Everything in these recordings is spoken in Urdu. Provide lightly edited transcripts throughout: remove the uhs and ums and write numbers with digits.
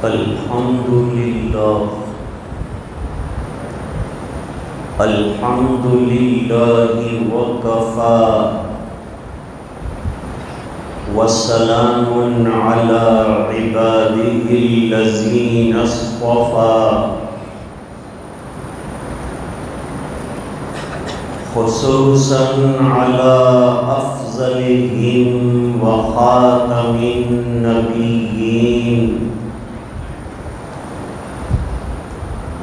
الحمد لله وكفى وسلام على عباده الذين اصطفى خصوصا على أفضلهم وخاتم النبيين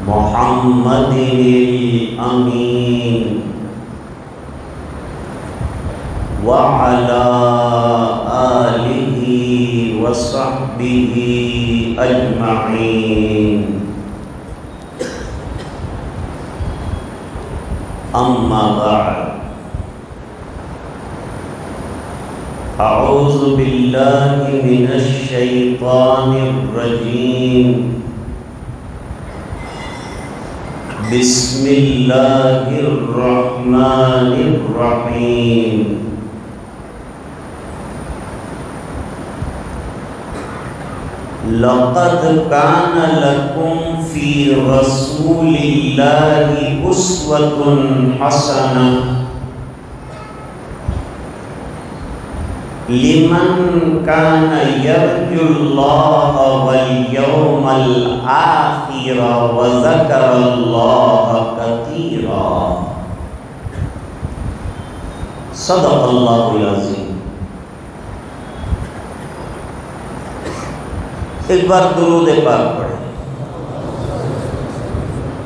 محمد الأمين وعلى آله وصحبه أجمعين أما بعد أعوذ بالله من الشيطان الرجيم بسم الله الرحمن الرحيم لقد كان لكم في رسول الله أسوة حسنة لمن كان يرجو الله واليوم الآخر وذكر الله كثيرا صدق الله العظيم۔ ایک بار درود پاک پڑھیں۔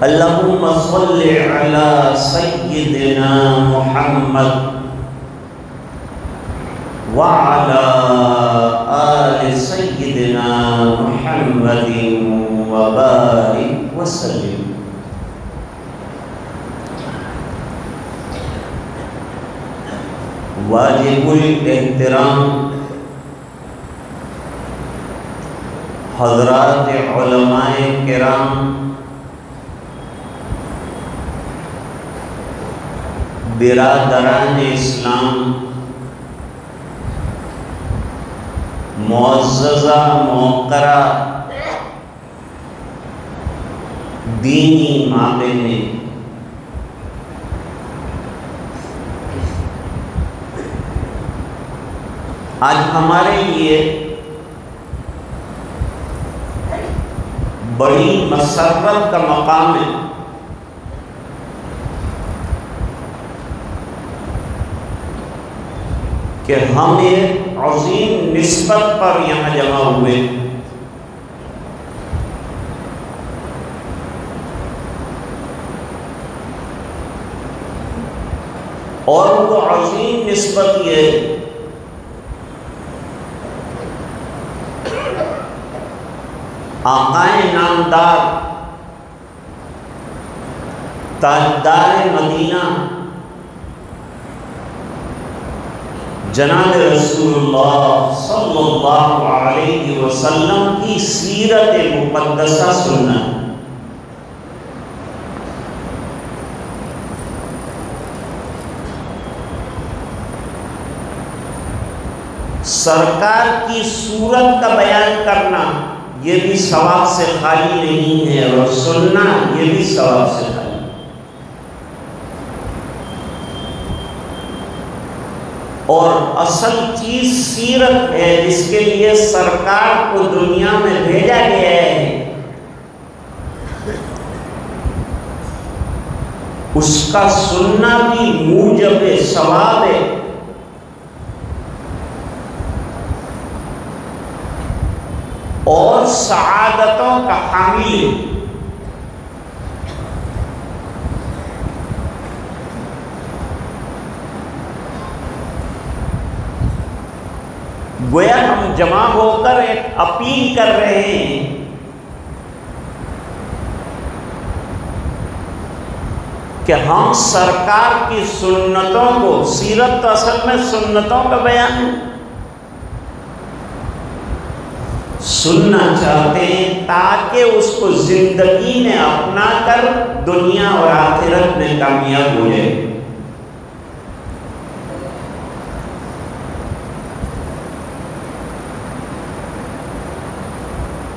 اللہم صل علی سیدنا محمد وعلى آل سيدنا محمد وبارك وسلم۔ واجب الاحترام حضرات علماء کرام، برادران اسلام، معززہ موقرہ دینی مابینِ، آج ہمارے لیے بڑی مسرت کا مقام ہے کہ ہم ایک عظیم نسبت پر یہاں جمع ہوئے، اور وہ عظیم نسبت یہ آقائے نامدار تاجدار مدینہ جناب رسول اللہ صلی اللہ علیہ وسلم کی سیرت مقدسہ سننا۔ سرکار کی صورت کا بیان کرنا یہ بھی ثواب سے خالی نہیں ہے، اور سننا یہ بھی ثواب سے خالی۔ اور اصل چیز سیرت ہے جس کے لیے سرکار کو دنیا میں بھیجا گیا ہے، اس کا سننا بھی موجب ثواب ہے۔ اور سعادتوں کا حامل ہے۔ گویا ہم جمع ہو کر ایک اپیل کر رہے ہیں کہ ہم سرکار کی سنتوں کو، سیرت تو اصل میں سنتوں کا بیان ہے، سننا چاہتے ہیں تاکہ اس کو زندگی میں اپنا کر دنیا اور آخرت میں کامیاب ہو جائے۔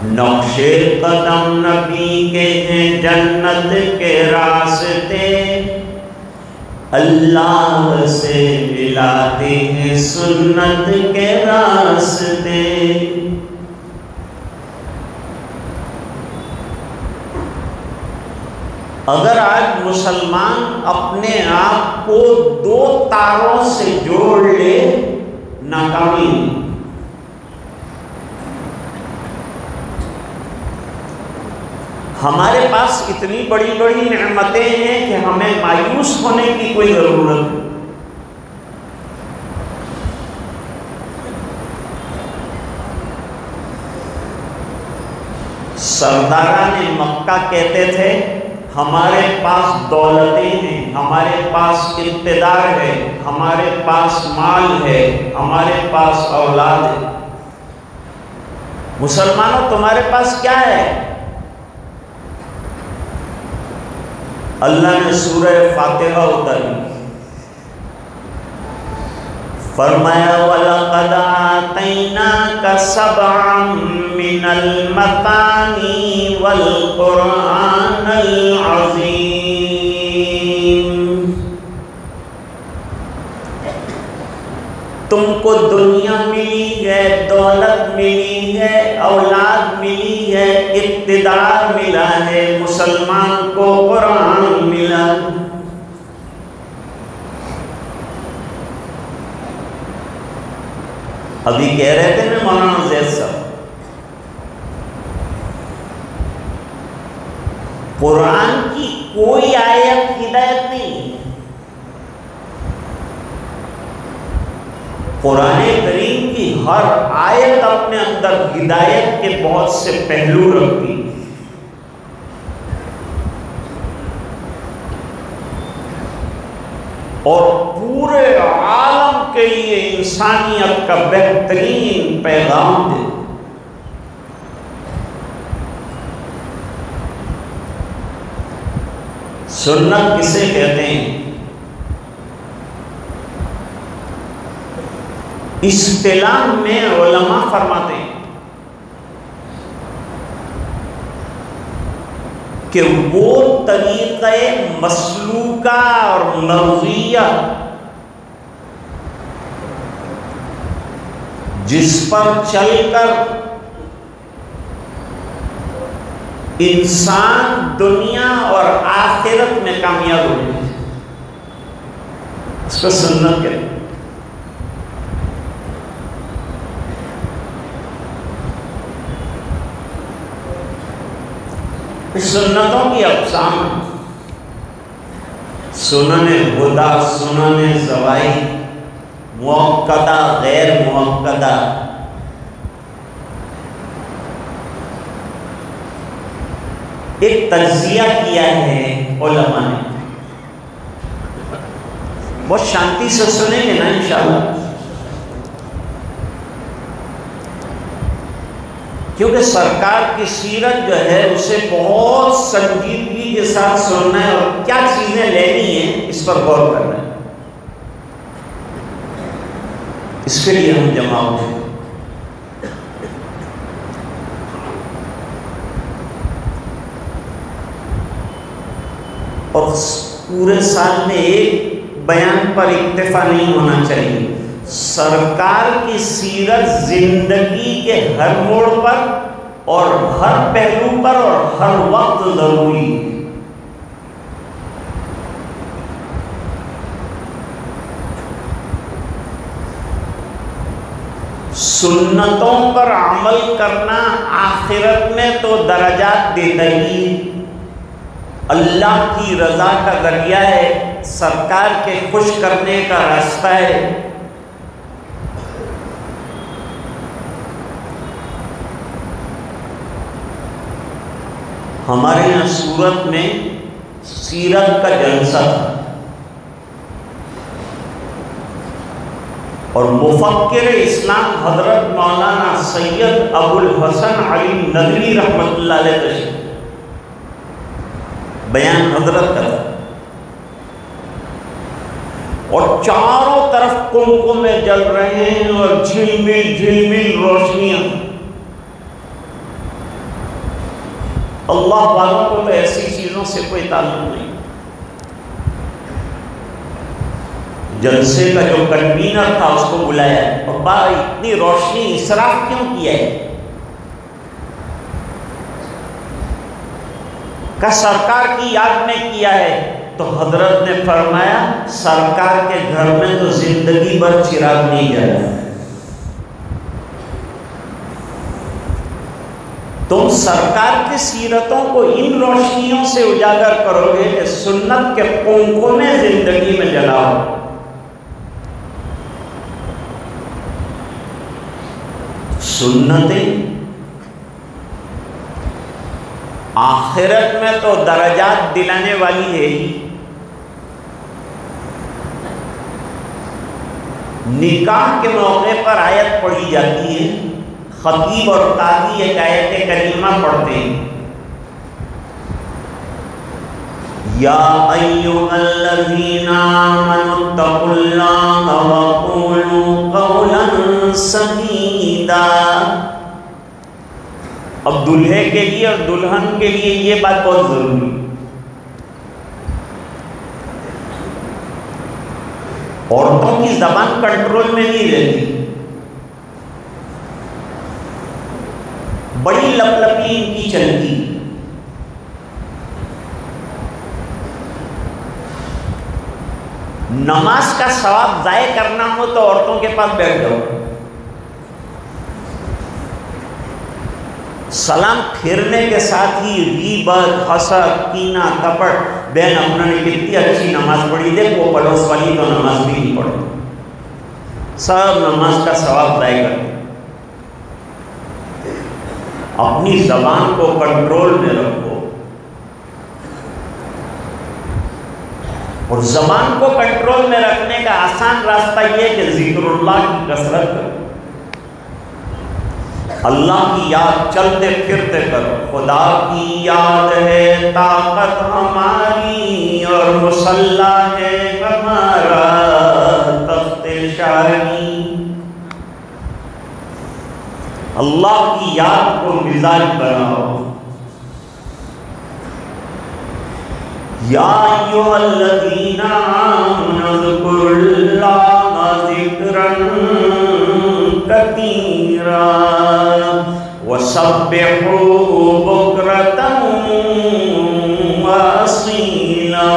نقشے قدم نبی کے ہیں جنت کے راستے، اللہ سے ملاتے ہیں سنت کے راستے۔ اگر آج مسلمان اپنے آپ کو دو تاروں سے جوڑ لے، ناکامی۔ ہمارے پاس اتنی بڑی بڑی نعمتیں ہیں کہ ہمیں مایوس ہونے کی کوئی ضرورت نہیں۔ سرداران مکہ کہتے تھے ہمارے پاس دولتیں ہیں، ہمارے پاس اقتدار ہے، ہمارے پاس مال ہے، ہمارے پاس اولاد ہے۔ مسلمانوں تمہارے پاس کیا ہے؟ اللہ نے سورہ فاتحہ اتاری، فرمایا وَلَقَدْ آتَيْنَاكَ سَبْعًا مِّنَ الْمَثَانِي وَالْقُرْآنَ الْعَظِيمَ۔ تم کو دنیا ملی ہے، دولت ملی ہے، اولاد ملی ہے، اقتدار ملا ہے، مسلمان کو قرآن ملا۔ ابھی کہہ رہے تھے نا مولانا زید صاحب، قرآن کی کوئی آیت ہدایت نہیں۔ قرآن کریم کی ہر آیت اپنے اندر ہدایت کے بہت سے پہلو رکھتی، اور پورے عالم کے لیے انسانیت کا بہترین پیغام دے۔ سنت کسے کہتے ہیں؟ اصطلاح میں علماء فرماتے ہیں کہ وہ طریقہ مسلوکہ اور مرضیہ جس پر چل کر انسان دنیا اور آخرت میں کامیاب ہو جائے، اس کو سنت کہتے ہیں۔ سنتوں کی اقسام، سنن ہدیٰ، سنن زوائد، مؤکدہ، غیر مؤکدہ۔ ایک تجزیہ کیا ہے علماء نے، بہت شانتی سے سنیں گے نا انشاءاللہ، کیونکہ سرکار کی سیرت جو ہے اسے بہت سنجیدگی کے ساتھ سننا ہے، اور کیا چیزیں لینی ہیں اس پر غور کرنا ہے۔ اس کے لیے ہم جمع ہوئے ہیں۔ اور پورے سال میں ایک بیان پر اکتفا نہیں ہونا چاہیے، سرکار کی سیرت زندگی کے ہر موڑ پر اور ہر پہلو پر اور ہر وقت ضروری ہے۔ سنتوں پر عمل کرنا آخرت میں تو درجات دیتا ہی، اللہ کی رضا کا ذریعہ ہے، سرکار کے خوش کرنے کا راستہ ہے۔ ہمارے یہاں سورت میں سیرت کا جلسہ تھا، اور مفکر اسلام حضرت مولانا سید ابو الحسن علی ندوی رحمۃ اللہ علیہ تشریف، بیان حضرت کا تھا، اور چاروں طرف قمقمے جل رہے ہیں اور جھلمل جھلمل روشنیاں، اللہ والوں کو تو ایسی چیزوں سے کوئی تعلق نہیں۔ جلسے کا جو کنوینر تھا اس کو بلایا، ابا اتنی روشنی اسراف کیوں کیا ہے؟ کہ سرکار کی یاد میں کیا ہے۔ تو حضرت نے فرمایا سرکار کے گھر میں تو زندگی بھر چراغ نہیں جلا، تم سرکار کی سیرتوں کو ان روشنیوں سے اجاگر کرو گے کہ سنت کے کنکوں زندگی میں جلاؤ۔ سنتیں آخرت میں تو درجات دلانے والی ہے ہی۔ نکاح کے موقع پر آیت پڑھی جاتی ہے، خطیب اور قاضی ایک آیت کریمہ پڑھتے ہیں، یا ایھا الذین آمنوا اتقوا اللہ وقولوا قولا سدیدا۔ اب دلہے کے لیے اور دلہن کے لیے یہ بات بہت ضروری ہے۔ عورتوں کی زبان کنٹرول میں نہیں رہتی، بڑی لپ لپی ان کی چلتی۔ نماز کا ثواب ضائع کرنا ہو تو عورتوں کے پاس بیٹھ جاؤ، سلام پھرنے کے ساتھ ہی غیبت، حسد، کینہ، کپٹ، بہن اپنا نے کتنی اچھی نماز پڑھی، دیکھ وہ پڑوس والی تو نماز بھی نہیں پڑھتی، سب نماز کا ثواب ضائع کرتے۔ اپنی زبان کو کنٹرول میں رکھو، اور زبان کو کنٹرول میں رکھنے کا آسان راستہ یہ ہے کہ ذکر اللہ کی کثرت کرو، اللہ کی یاد چلتے پھرتے کرو۔ خدا کی یاد ہے طاقت ہماری، اور مصلی ہے ہمارا تخت شاہی۔ اللہ کی یاد کو مزاج بناؤ۔ یا ایھا الذین آمنوا اذکروا اللہ ذکرا کثیرا وسبحوہ بکرۃ واصیلا۔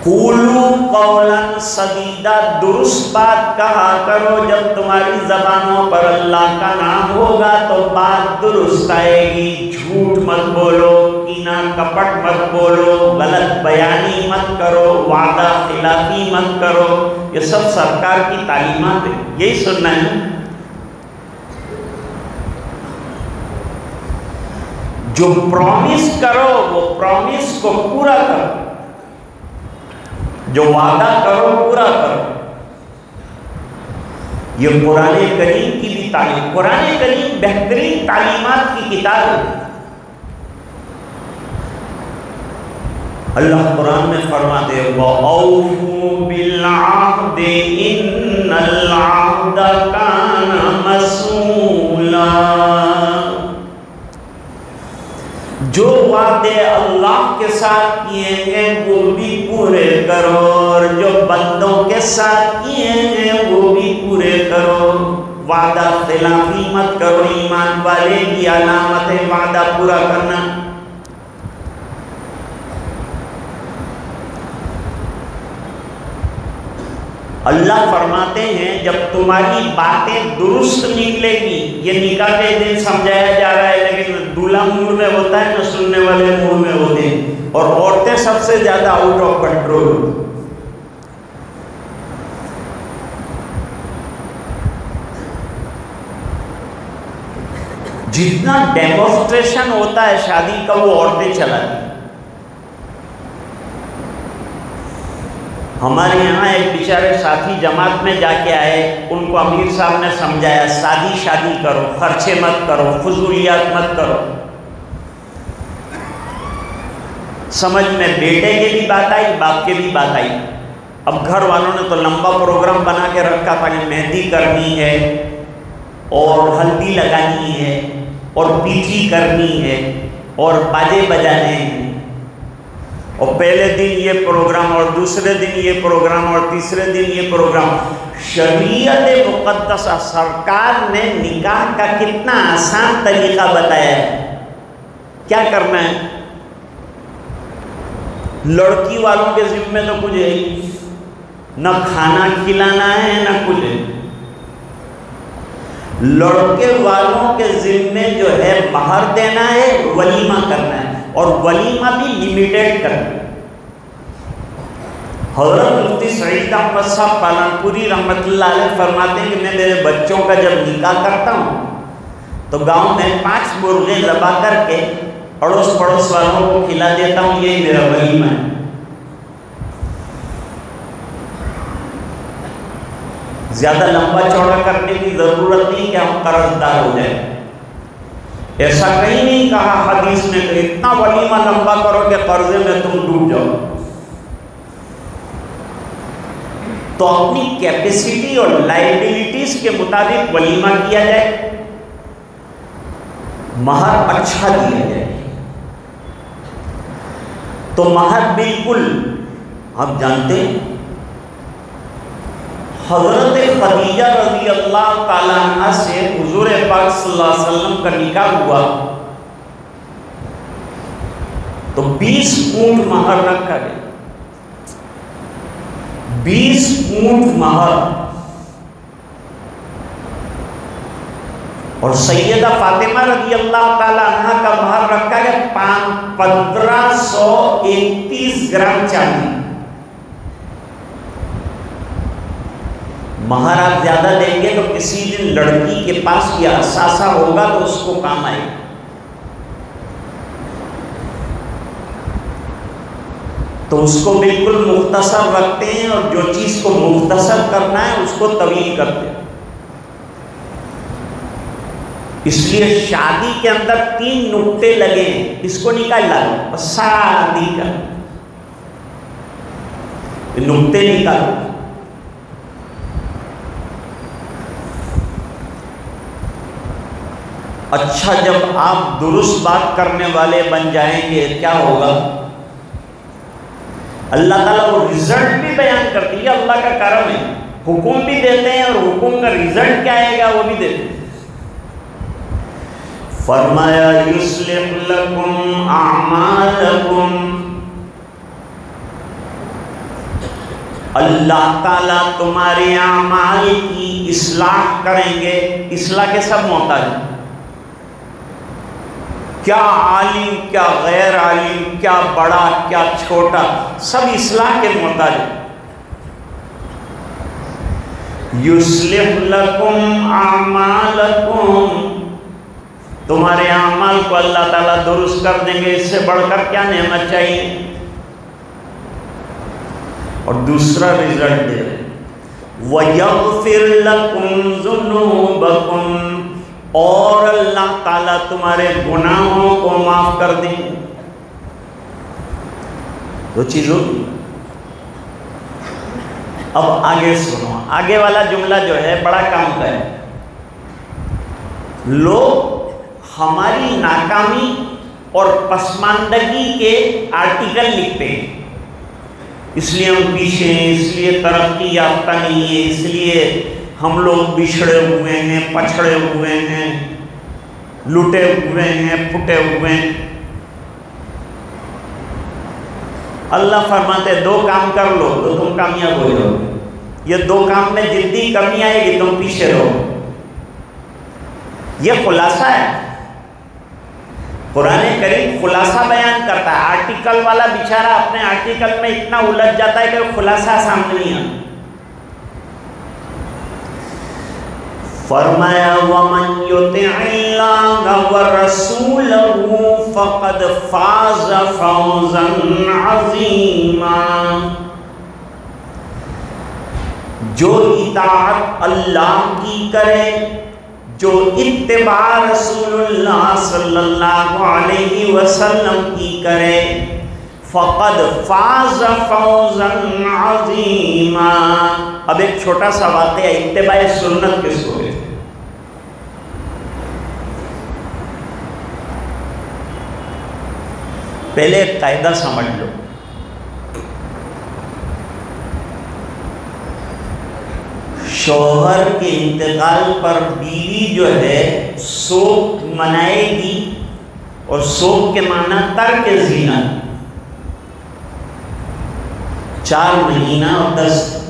قولوا قولا سدیدا، درست بات کہا کرو، جب تمہاری زبانوں پر اللہ کا نام ہوگا تو بات درست آئے گی۔ جھوٹ مت بولو، کینہ کپٹ مت بولو، غلط بیانی مت کرو، وعدہ خلافی مت کرو، یہ سب سرکار کی تعلیمات ہیں، یہی سننا ہے۔ جو پرومس کرو وہ پرومس کو پورا کرو، جو وعدہ کرو پورا کرو۔ یہ قرآن کریم کی بھی تعلیم، قرآن کریم بہترین تعلیمات کی کتاب ہے۔ اللہ قرآن میں فرماتے ہیں وَأَوْفُوا بِالْعَهْدِ إِنَّ الْعَهْدَ كَانَ مَسْئُولًا۔ جو وعدے اللہ کے ساتھ کیے ہیں وہ بھی پورے کرو، اور جو بندوں کے ساتھ کیے ہیں وہ بھی پورے کرو۔ وعدہ خلافی مت کرو، ایمان والے کی علامت ہے وعدہ پورا کرنا۔ اللہ فرماتے ہیں جب تمہاری باتیں درست نکلے گی، یہ نکاح کے دن سمجھایا جا رہا ہے، لیکن دولہا منہ میں ہوتا ہے نہ سننے والے منہ میں ہوتے ہیں، اور عورتیں سب سے زیادہ آؤٹ آف کنٹرول۔ جتنا ڈیمونسٹریشن ہوتا ہے شادی کا وہ عورتیں چلاتی ہیں۔ ہمارے یہاں ایک بیچارے ساتھی جماعت میں جا کے آئے، ان کو امیر صاحب نے سمجھایا شادی کرو، خرچے مت کرو، فضولیات مت کرو۔ سمجھ میں بیٹے کی بھی بات آئی، باپ کی بھی بات آئی۔ اب گھر والوں نے تو لمبا پروگرام بنا کے رکھا تھا کہ مہندی کرنی ہے اور ہلدی لگانی ہے اور پیٹھی کرنی ہے اور باجے بجانے ہیں، اور پہلے دن یہ پروگرام اور دوسرے دن یہ پروگرام اور تیسرے دن یہ پروگرام۔ شریعت مقدسہ سرکار نے نکاح کا کتنا آسان طریقہ بتایا ہے۔ کیا کرنا ہے؟ لڑکی والوں کے ذمہ تو کچھ ہے ہی، نہ کھانا کھلانا ہے نہ کچھ ہے۔ لڑکے والوں کے ذمہ جو ہے مہر دینا ہے، ولیمہ کرنا ہے، اور ولیمہ بھی لمیٹڈ کرنا ہے۔ حضرت مفتی سعید احمد صاحب پالنپوری رحمۃ اللہ علیہ فرماتے ہیں کہ میں میرے بچوں کا جب نکاح کرتا ہوں تو گاؤں میں 5 مرغے ذبح کر کے اڑوس پڑوس والوں کو کھلا دیتا ہوں، یہی میرا ولیمہ ہے۔ زیادہ لمبا چوڑا کرنے کی ضرورت نہیں کہ ہم قرض دار ہو جائیں۔ ایسا کہیں نہیں کہا حدیث نے کہ اتنا ولیمہ لمبا کرو کہ قرضے میں تم ڈوب جاؤ۔ تو اپنی کیپیسٹی اور لائبلٹیز کے مطابق ولیمہ کیا جائے، مہر اچھا دیا جائے۔ تو مہر بالکل آپ جانتے ہیں حضرت خدیجہ رضی اللہ تعالیٰ عنہ سے حضور پاک صلی اللہ علیہ وسلم کا نکاح ہوا تو 20 اونٹ مہر رکھا گیا، 20 اونٹ مہر، اور سیدہ فاطمہ رضی اللہ تعالیٰ عنہ کا مہر رکھا گیا 1531 گرام چاندی۔ مہر آپ زیادہ دیں گے تو کسی دن لڑکی کے پاس یہ اثاثہ ہوگا تو اس کو کام آئے گا۔ تو اس کو بالکل مختصر رکھتے ہیں، اور جو چیز کو مختصر کرنا ہے اس کو طویل کرتے ہیں۔ اس لیے شادی کے اندر 3 نقطے لگے ہیں، اس کو نکال ڈالو، بس شادی کا نقطے نکالو۔ اچھا، جب آپ درست بات کرنے والے بن جائیں گے کیا ہوگا؟ اللہ تعالیٰ وہ رزلٹ بھی بیان کرتی ہے، اللہ کا کرم ہے، حکم بھی دیتے ہیں اور حکم کا رزلٹ کیا آئے گا وہ بھی دیتے ہیں۔ فرمایا یصلح لکم اعمالکم، اللہ تعالیٰ تمہارے اعمال کی اصلاح کریں گے۔ اصلاح کے سب محتاج ہیں، کیا عالم کیا غیر عالم، کیا بڑا کیا چھوٹا، سب اصلاح کے محتاج ہیں۔ یصلح لکم اعمالکم، تمہارے اعمال کو اللہ تعالیٰ درست کر دیں گے، اس سے بڑھ کر کیا نعمت چاہیے؟ اور دوسرا رزلٹ دے رہے وَيَغْفِرْ لَكُمْ ذُنُوبَكُمْ، اور اللہ تعالیٰ تمہارے گناہوں کو معاف کر دیں۔ دو چیزوں۔ اب آگے سنو، آگے والا جملہ جو ہے بڑا کام کا ہے۔ لوگ ہماری ناکامی اور پسماندگی کے آرٹیکل لکھتے ہیں، اس لیے ہم پیچھے ہیں، اس لیے ترقی یافتہ نہیں ہے، اس لیے ہم لوگ بچھڑے ہوئے ہیں، پچھڑے ہوئے ہیں، لٹے ہوئے ہیں، پھٹے ہوئے ہیں۔ اللہ فرماتے 2 کام کر لو تو تم کامیاب ہو جاؤ گے، یہ 2 کام میں جتنی کمی آئے گی تم پیچھے رہو۔ یہ خلاصہ ہے، قرآن کریم خلاصہ بیان کرتا ہے۔ آرٹیکل والا بیچارہ اپنے آرٹیکل میں اتنا الجھ جاتا ہے کہ خلاصہ سامنے نہیں آتا۔ فرمایا وَمَنْ يُطِعِ اللَّهَ وَرَسُولَهُ فَقَدْ فَازَ فَوْزًا عَظِيمًا، جو اطاعت اللہ کی کرے، جو اتباع رسول اللہ صلی اللہ علیہ وسلم کی کرے، فقد فاز فوزا عظیما۔ اب ایک چھوٹا سا واقعہ، اتباع سنت کس کو کہتے ہیں؟ پہلے ایک قاعدہ سمجھ لو، شوہر کے انتقال پر بیوی جو ہے سوگ منائے گی، اور سوگ کے معنی ترک زینت، 4 مہینہ اور 10 دن۔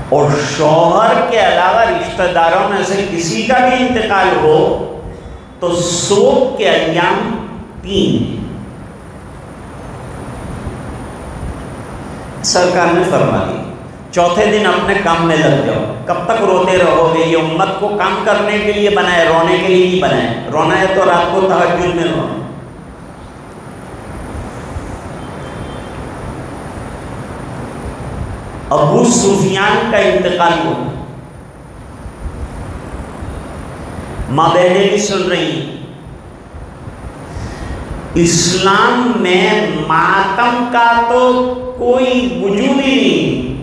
اور شوہر کے علاوہ رشتہ داروں میں سے کسی کا بھی انتقال ہو تو سوگ کے ایام 3۔ سرکار نے فرما دی چوتھے دن اپنے کام میں لگ جاؤ۔ کب تک روتے رہو گے؟ یہ امت کو کام کرنے کے لیے بنائے، رونے کے لیے نہیں بنائے۔ رونا ہے تو رات کو تہجد میں رونا۔ ابو سفیان کا انتقال ہوا، ماں بہنیں بھی سن رہی ہیں۔ اسلام میں ماتم کا تو کوئی وجود ہی نہیں۔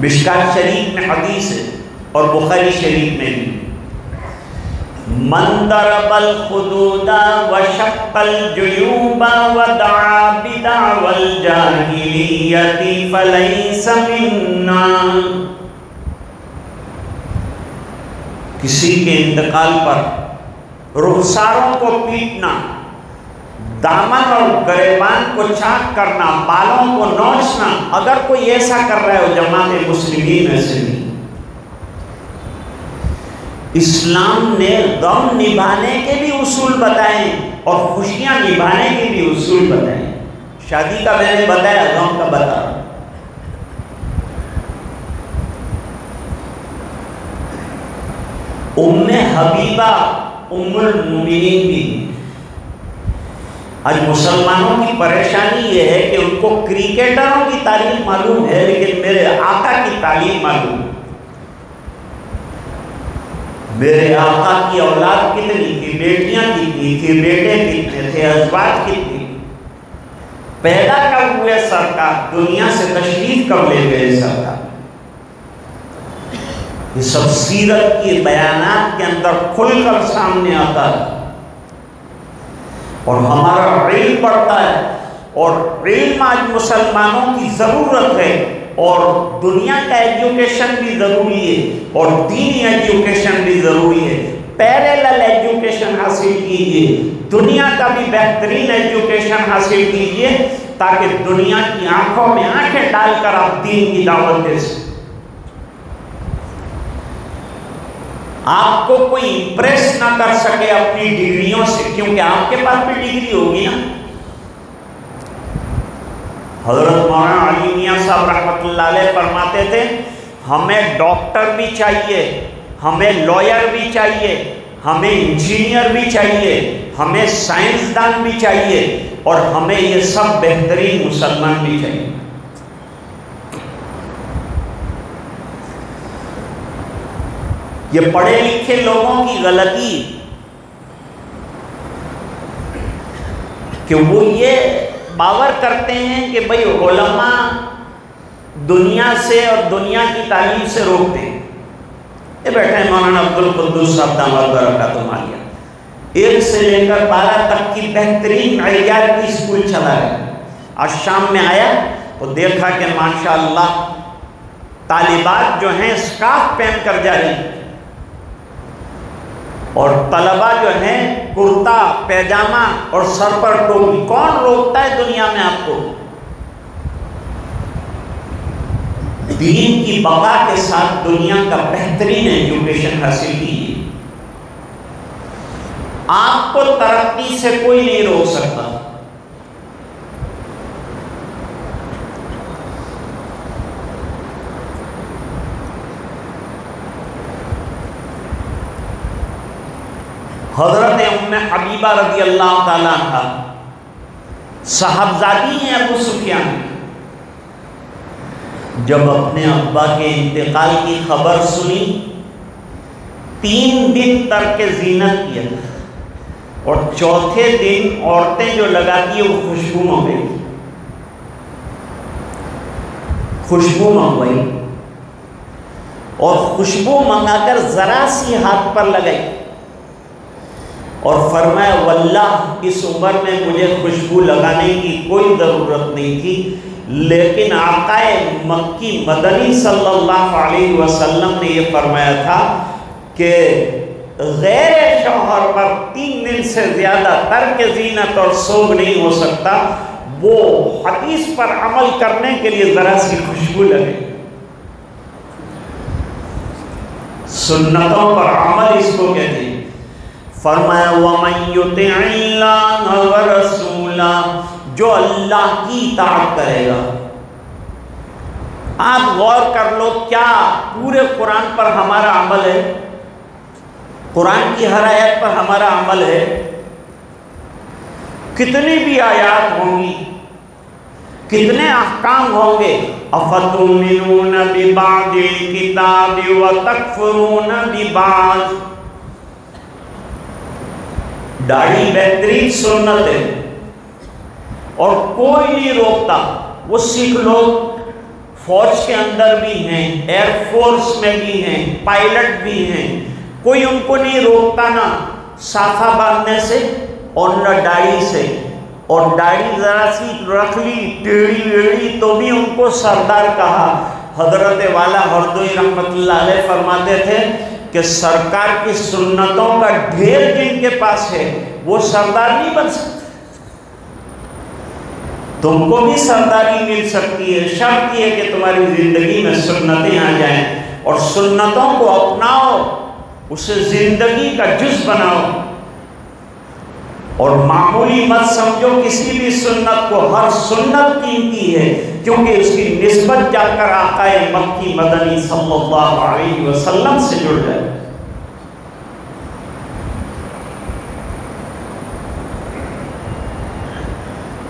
مشکات شریف میں حدیث ہے اور بخاری شریف میں بھی، من ضرب الخدود وشق الجیوب ودعا بدعوى الجاہلیۃ فلیس منا۔ کسی کے انتقال پر رخساروں کو پیٹنا، دامن اور گریبان کو چاک کرنا، بالوں کو نوچنا، اگر کوئی ایسا کر رہا ہے وہ جماعت مسلمین میں سے نہیں۔ اسلام نے غم نبھانے کے بھی اصول بتائے اور خوشیاں نبھانے کے بھی اصول بتائے۔ شادی کا میں نے بتایا، غم کا بتا رہا ہوں۔ ام حبیبہ ام المومنین بھی، آج مسلمانوں کی پریشانی یہ ہے کہ ان کو کرکٹروں کی تعلیم معلوم ہے لیکن میرے آقا کی تعلیم معلوم ہے۔ میرے آقا کی اولاد کتنی تھی، بیٹیاں کتنی تھی، بیٹے کتنے تھے، ازواج کتنی، پیدا کب ہوئے سرکار، دنیا سے تشریف کب لے گئے سرکار، یہ سب سیرت کی بیانات کے اندر کھل کر سامنے آتا ہے۔ اور ہمارا علم بڑھتا ہے، اور علم آج مسلمانوں کی ضرورت ہے، اور دنیا کا ایجوکیشن بھی ضروری ہے اور دینی ایجوکیشن بھی ضروری ہے۔ پیریلل ایجوکیشن حاصل کیجئے، دنیا کا بھی بہترین ایجوکیشن حاصل کیجئے تاکہ دنیا کی آنکھوں میں آنکھیں ڈال کر آپ دین کی دعوت دے سکیں۔ آپ کو کوئی امپریس نہ کر سکے اپنی ڈگریوں سے، کیونکہ آپ کے پاس بھی ڈگری ہوگی نا۔ حضرت مولانا علی میاں صاحب رحمۃ اللہ علیہ فرماتے تھے، ہمیں ڈاکٹر بھی چاہیے، ہمیں لائر بھی چاہیے، ہمیں انجینئر بھی چاہیے، ہمیں سائنسدان بھی چاہیے، اور ہمیں یہ سب بہترین مسلمان بھی چاہیے۔ یہ پڑھے لکھے لوگوں کی غلطی کہ وہ یہ باور کرتے ہیں کہ بھئی علماء دنیا سے اور دنیا کی تعلیم سے روکتے ہیں۔ یہ بیٹھے ہیں مولانا عبدالقدوس صاحب دامت برکاتہ عالیہ، 1 سے لے کر 12 تک کی بہترین عیار کی اسکول چلا ہے۔ آج شام میں آیا تو دیکھا کہ ماشاءاللہ طالبات جو ہیں اسکارف پہن کر جا رہی ہیں، اور طلبہ جو ہیں کرتا پیجامہ اور سر پر ٹوپی۔ کون روکتا ہے دنیا میں آپ کو؟ دین کی بقا کے ساتھ دنیا کا بہترین ایجوکیشن حاصل کیجیے، آپ کو ترقی سے کوئی نہیں روک سکتا۔ حضرت ام حبیبہ رضی اللہ تعالیٰ عنہ صاحبزادی ہیں ابو سفیان، جب اپنے ابا کے انتقال کی خبر سنی 3 دن ترک زینت کیا، اور چوتھے دن عورتیں جو لگاتی ہیں وہ خوشبو منگائی، خوشبو منگوائی اور خوشبو منگا کر ذرا سی ہاتھ پر لگائی اور فرمایا واللہ اس عمر میں مجھے خوشبو لگانے کی کوئی ضرورت نہیں تھی، لیکن آقا مکی مدنی صلی اللہ علیہ وسلم نے یہ فرمایا تھا کہ غیر شوہر پر 3 دن سے زیادہ ترک زینت اور سوگ نہیں ہو سکتا، وہ حدیث پر عمل کرنے کے لیے ذرا سی خوشبو لگے، سنتوں پر عمل اس کو کہتے ہیں۔ فرمایا وَمَن يُطِعِ اللَّهَ وَرَسُولَهُ، جو اللہ کی اطاعت کرے گا۔ آپ غور کر لو، کیا پورے قرآن پر ہمارا عمل ہے؟ قرآن کی ہر آیت پر ہمارا عمل ہے؟ کتنی بھی آیات ہوں گی، کتنے احکام ہوں گے، اَفَتُؤْمِنُونَ بِبَعْضِ الْكِتَابِ وَتَكْفُرُونَ بِبَعْضٍ۔ داڑھی بہترین سنت ہے اور کوئی نہیں روکتا، وہ سکھ لوگ فوج کے اندر بھی ہیں، ایئر فورس میں بھی ہیں، پائلٹ بھی ہیں، کوئی ان کو نہیں روکتا نا صافہ باندھنے سے اور نہ داڑھی سے، اور داڑھی ذرا سی رکھ لی ٹیڑھی ویڑھی تو بھی ان کو سردار کہا۔ حضرت والا ہردوئی رحمت اللہ علیہ فرماتے تھے کہ سرکار کی سنتوں کا ڈھیر جن کے پاس ہے وہ سردار نہیں بن سکتے، تم کو بھی سرداری مل سکتی ہے، شرط یہ کہ تمہاری زندگی میں سنتیں آ جائیں اور سنتوں کو اپناؤ، اسے زندگی کا جز بناؤ اور معمولی مت سمجھو کسی بھی سنت کو، ہر سنت قیمتی ہے کیونکہ اس کی نسبت جا کر آقا مکی مدنی صلی اللہ علیہ وسلم سے جڑ جائے۔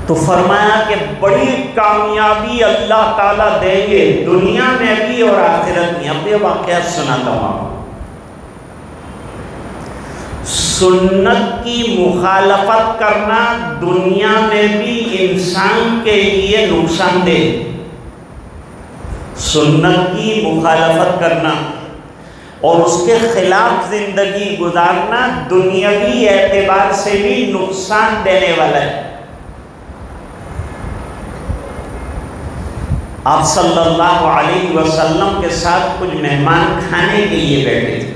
تو فرمایا کہ بڑی کامیابی اللہ تعالیٰ دیں گے دنیا میں بھی اور آخرت میں۔ اب یہ واقعات سناتا ہوں۔ سنت کی مخالفت کرنا دنیا میں بھی انسان کے لیے نقصان دہ، سنت کی مخالفت کرنا اور اس کے خلاف زندگی گزارنا دنیاوی اعتبار سے بھی نقصان دینے والا ہے۔ آپ صلی اللہ علیہ وسلم کے ساتھ کچھ مہمان کھانے کے لیے بیٹھے تھے،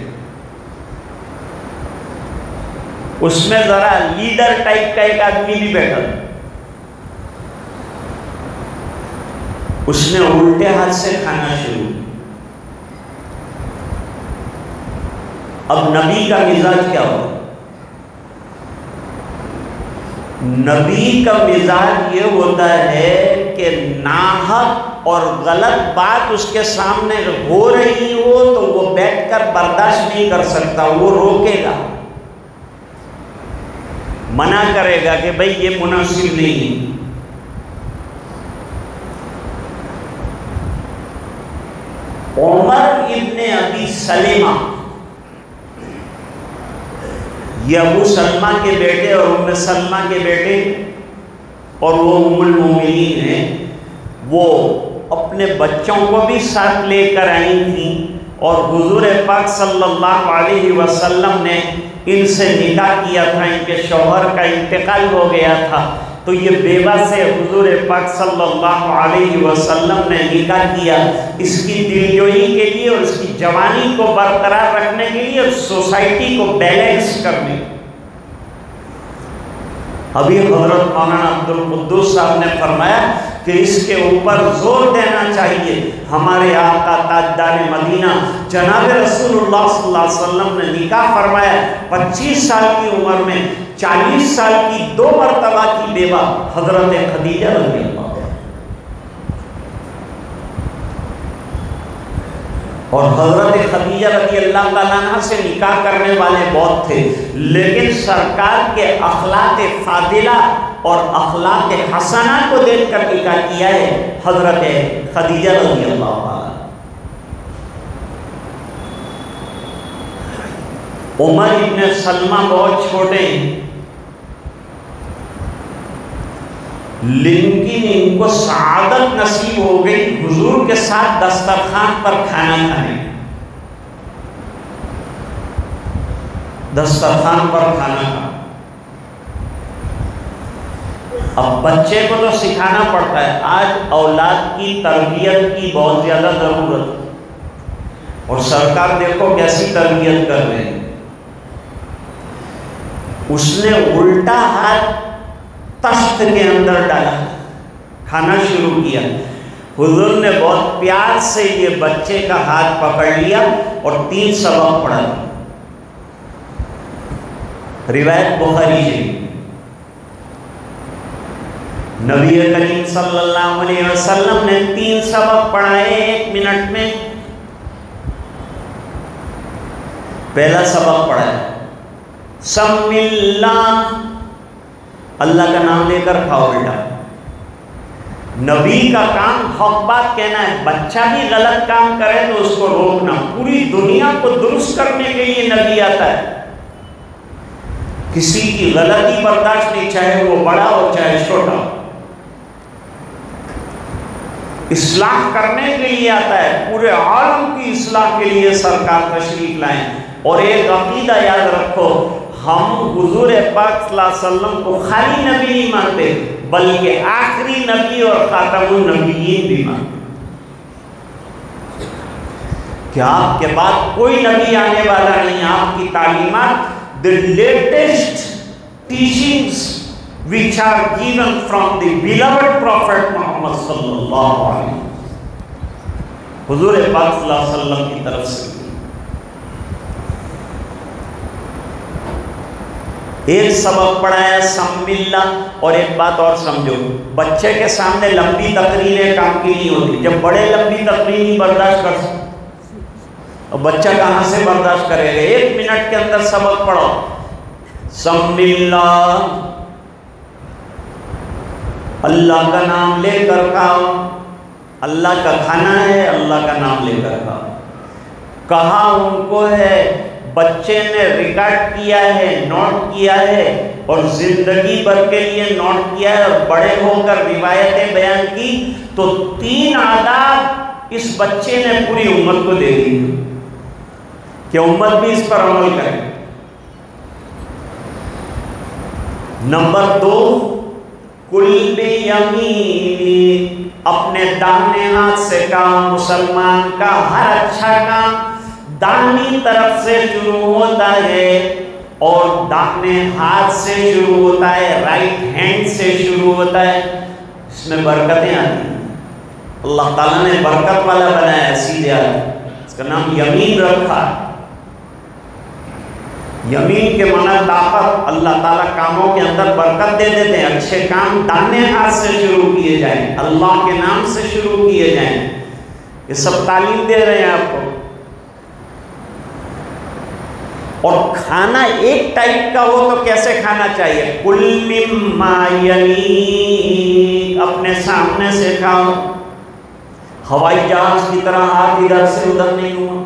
اس میں ذرا لیڈر ٹائپ کا ایک آدمی بھی بیٹھا، اس نے الٹے ہاتھ سے کھانا شروع۔ اب نبی کا مزاج کیا ہو؟ نبی کا مزاج یہ ہوتا ہے کہ ناحق اور غلط بات اس کے سامنے ہو رہی ہو تو وہ بیٹھ کر برداشت نہیں کر سکتا، وہ روکے گا، منع کرے گا کہ بھئی یہ مناسب نہیں۔ عمر ابن ابی سلمہ، یہ ابو سلمہ کے بیٹے اور ام سلمہ کے بیٹے اور وہ ام المومنین ہیں، وہ اپنے بچوں کو بھی ساتھ لے کر آئی تھیں اور حضور پاک صلی اللہ علیہ وسلم نے ان سے نکاح کیا تھا، ان کے شوہر کا انتقال ہو گیا تھا تو یہ بیوہ سے حضور پاک صلی اللہ علیہ وسلم نے نکاح کیا، اس کی دلجوئی کے لیے اور اس کی جوانی کو برقرار رکھنے کے لیے اور سوسائٹی کو بیلنس کرنے۔ ابھی حضرت مولانا عبدالقدوس صاحب نے فرمایا کہ اس کے اوپر زور دینا چاہیے۔ ہمارے آقا تاجدار مدینہ جناب رسول اللہ صلی اللہ علیہ وسلم نے نکاح فرمایا 25 سال کی عمر میں، 40 سال کی 2 مرتبہ کی بیوہ حضرت خدیجہ رضی اللہ عنہا، اور حضرت خدیجہ رضی اللہ تعالیٰ عنہ سے نکاح کرنے والے بہت تھے، لیکن سرکار کے اخلاق فاضلہ اور اخلاق حسنہ کو دیکھ کر نکاح کیا ہے حضرت خدیجہ رضی اللہ تعالیٰ۔ عمر ابن سلمہ بہت چھوٹے ہیں، لیکن ان کو سعادت نصیب ہو گئی حضور کے ساتھ دسترخوان پر کھانا کھانے، دسترخوان پر کھانا کھانا۔ اب بچے کو تو سکھانا پڑتا ہے، آج اولاد کی تربیت کی بہت زیادہ ضرورت ہے، اور سرکار دیکھو کیسی تربیت کر رہے ہیں۔ اس نے الٹا ہاتھ تخت کے اندر ڈالا، کھانا شروع کیا، حضور نے بہت پیار سے یہ بچے کا ہاتھ پکڑ لیا اور 3 سبق پڑھا۔ روایت بخاری ہے، نبی کریم صلی اللہ علیہ وسلم نے 3 سبق پڑھائے 1 منٹ میں۔ پہلا سبق پڑھا ہے سم اللہ، اللہ کا نام لے کر کھاؤ بیٹا۔ نبی کا کام حق بات کہنا ہے، بچہ بھی غلط کام کرے تو اس کو روکنا۔ پوری دنیا کو درست کرنے کے لیے نبی آتا ہے، کسی کی غلطی برداشت نہیں، چاہے وہ بڑا ہو چاہے چھوٹا ہو، اصلاح کرنے کے لیے آتا ہے، پورے عالم کی اصلاح کے لیے سرکار تشریف لائیں۔ اور ایک عقیدہ یاد رکھو، ہم حضور پاک صلی اللہ علیہ وسلم کو خالی نبی نہیں مانتے، بلکہ آخری نبی اور خاتم النبیین بھی مانتے، کہ آپ کے بعد کوئی نبی آنے والا نہیں۔ آپ کی تعلیمات the latest teachings which are given from the beloved Prophet Muhammad sallallahu alaihi wasallam، حضور پاک صلی اللہ علیہ وسلم کی طرف سے۔ ایک سبق پڑھایا سم اللہ، اور ایک بات اور سمجھو، بچے کے سامنے لمبی تقریریں کام کی نہیں ہوتی۔ جب بڑے لمبی تقریر نہیں برداشت کر سکتے، اور بچہ کہاں سے برداشت کرے گا؟ 1 منٹ کے اندر سبق پڑھو، سم اللہ، اللہ کا نام لے کر کھاؤ، اللہ کا کھانا ہے، اللہ کا نام لے کر کھاؤ۔ کہا ان کو ہے، بچے نے ریکارڈ کیا ہے، نوٹ کیا ہے، اور زندگی بھر کے لیے نوٹ کیا ہے، اور بڑے ہو کر روایتیں بیان کی، تو 3 آداب اس بچے نے پوری امت کو دے دی کہ امت بھی اس پر عمل کرے۔ نمبر 2، کل بیمینی، اپنے داہنے ہاتھ سے کام، مسلمان کا ہر اچھا کام داہنی طرف سے شروع ہوتا ہے، اور داہنے ہاتھ سے شروع ہوتا ہے، رائٹ ہینڈ سے شروع ہوتا ہے۔ اس میں برکتیں آتی ہیں، اللہ تعالیٰ نے برکت والا بنایا ہے، سیدھے آدمی، اس کا نام یمین رکھا۔ یمین کے معنی طاقت، اللہ تعالیٰ کاموں کے اندر برکت دے دیتے ہیں۔ اچھے کام داہنے ہاتھ سے شروع کیے جائیں، اللہ کے نام سے شروع کیے جائیں۔ یہ سب تعلیم دے رہے ہیں آپ کو۔ اور کھانا ایک ٹائپ کا ہو تو کیسے کھانا چاہیے؟ کل مما یلیک، اپنے سامنے سے کھاؤ، ہوائی جہاز کی طرح ہاتھ ادھر سے ادھر نہیں ہوا،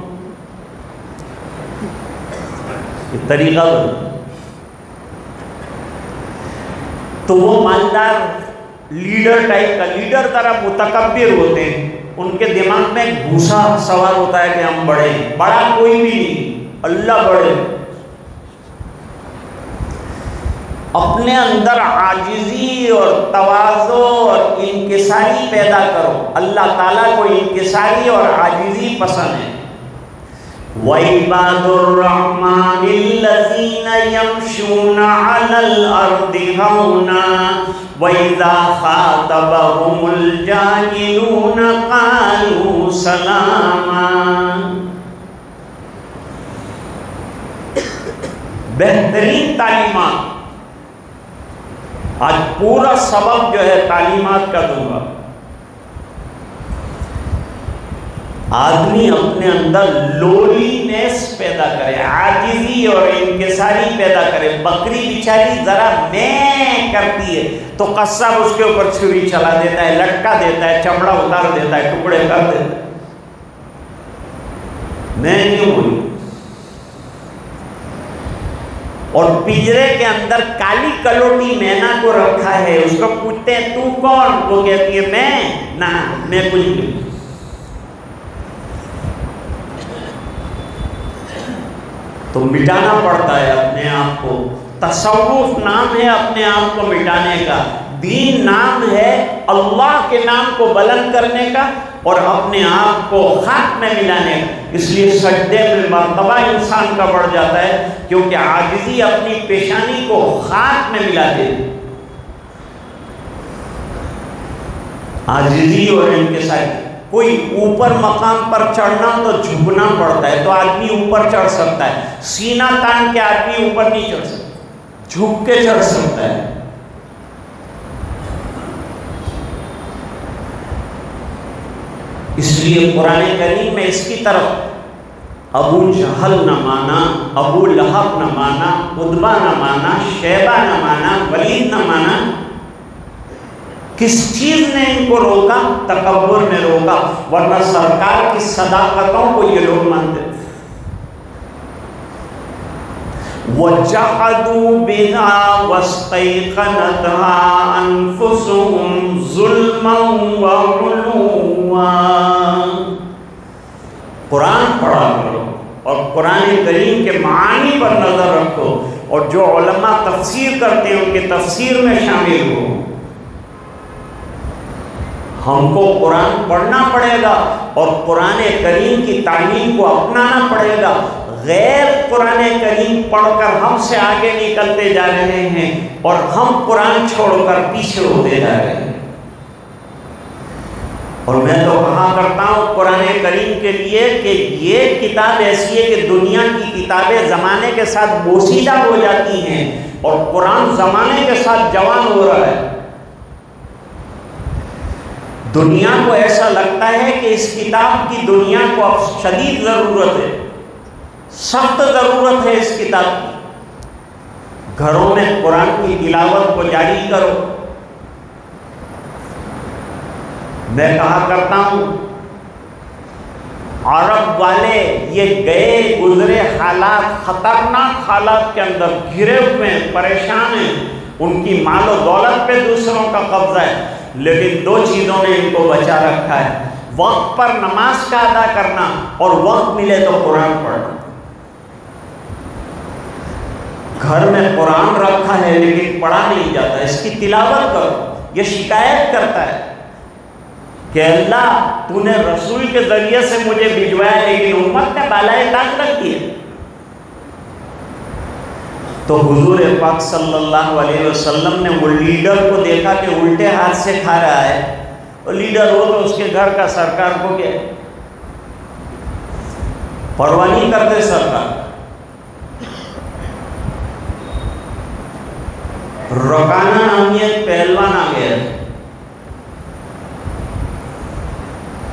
یہ طریقہ تو وہ مالدار لیڈر ٹائپ کا، لیڈر طرح متکبر ہوتے ہیں، ان کے دماغ میں گھوسا سوار ہوتا ہے کہ ہم بڑے ہیں۔ بڑا کوئی بھی نہیں، اللہ بڑے۔ اپنے اندر عاجزی اور تواضع اور انکساری پیدا کرو، اللہ تعالیٰ کو انکساری اور عاجزی پسند ہے۔ وَعِبَادُ الرَّحْمَنِ الَّذِينَ يَمْشُونَ عَلَى الْأَرْضِ هَوْنًا وَإِذَا خَاطَبَهُمُ الْجَاهِلُونَ قَالُوا سَلَامًا۔ بہترین تعلیمات، آج پورا سبق جو ہے تعلیمات کا دوں گا۔ آدمی اپنے اندر لولینیس پیدا کرے، عاجزی اور انکساری پیدا کرے۔ بکری بیچاری ذرا میں کرتی ہے تو قصاب اس کے اوپر چھری چلا دیتا ہے، لٹکا دیتا ہے، چمڑا اتار دیتا ہے، ٹکڑے کر دیتا ہے۔ میں نہیں ہوئی، اور پنجرے کے اندر کالی کلوٹی مینا کو رکھا ہے. اس کو پوچھتے ہیں تو کون؟ وہ کہتی ہے میں کچھ نہیں. تو مٹانا پڑتا ہے اپنے آپ کو. تصوف نام ہے اپنے آپ کو مٹانے کا. دین نام ہے اللہ کے نام کو بلند کرنے کا اور اپنے آپ کو خاک میں ملانے کا. اس لیے سجدے میں مرتبہ انسان کا بڑھ جاتا ہے کیونکہ عاجزی اپنی پیشانی کو خاک میں ملا دے. عاجزی اور انکساری. کوئی اوپر مقام پر چڑھنا تو جھکنا پڑتا ہے تو آدمی اوپر چڑھ سکتا ہے. سینہ تان کے آدمی اوپر نہیں چڑھ سکتا, جھک کے چڑھ سکتا ہے. اس لیے قرآن کریم میں اس کی طرف ابو جہل نہ مانا, ابو لہب نہ مانا, عتبہ نہ مانا, شیبہ نہ مانا, ولید نہ مانا. کس چیز نے ان کو روکا؟ تکبر نے روکا, ورنہ سرکار کی صداقتوں کو یہ لوگ مانتے. وَجَحَدُوا بِهَا وَاسْتَيْقَنَتْهَا أَنفُسُهُمْ ظُلْمًا وَعُلُوًّا. قرآن پڑھا کرو اور قرآن کریم کے معانی پر نظر رکھو, اور جو علماء تفسیر کرتے ہیں ان کے تفسیر میں شامل ہو. ہم کو قرآن پڑھنا پڑے گا اور قرآن کریم کی تعلیم کو اپنانا پڑے گا. غیر قرآن کریم پڑھ کر ہم سے آگے نکلتے جا رہے ہیں اور ہم قرآن چھوڑ کر پیچھے ہوتے جا رہے ہیں. اور میں تو کہا کرتا ہوں قرآن کریم کے لیے کہ یہ کتاب ایسی ہے کہ دنیا کی کتابیں زمانے کے ساتھ بوسیدہ ہو جاتی ہیں اور قرآن زمانے کے ساتھ جوان ہو رہا ہے. دنیا کو ایسا لگتا ہے کہ اس کتاب کی دنیا کو اب شدید ضرورت ہے, سخت ضرورت ہے اس کتاب کی. گھروں میں قرآن کی تلاوت کو جاری کرو. میں کہا کرتا ہوں عرب والے یہ گئے گزرے حالات, خطرناک حالات کے اندر گھرے ہوئے ہیں, پریشان ہیں. ان کی مال و دولت پہ دوسروں کا قبضہ ہے, لیکن دو چیزوں نے ان کو بچا رکھا ہے: وقت پر نماز کا ادا کرنا اور وقت ملے تو قرآن پڑھنا. گھر میں قرآن رکھا ہے لیکن پڑھا نہیں جاتا, اس کی تلاوت کرو. یہ شکایت کرتا ہے کہ اللہ تو نے رسول کے ذریعے سے مجھے بھجوایا لیکن امت نے بالائے طاق رکھ دی ہے. تو حضور پاک صلی اللہ علیہ وسلم نے وہ لیڈر کو دیکھا کہ الٹے ہاتھ سے کھا رہا ہے. وہ لیڈر ہو تو اس کے گھر کا سرکار کو کیا پرواہ نہیں کرتے سرکار. رکانہ نامی ایک پہلوان آ گیا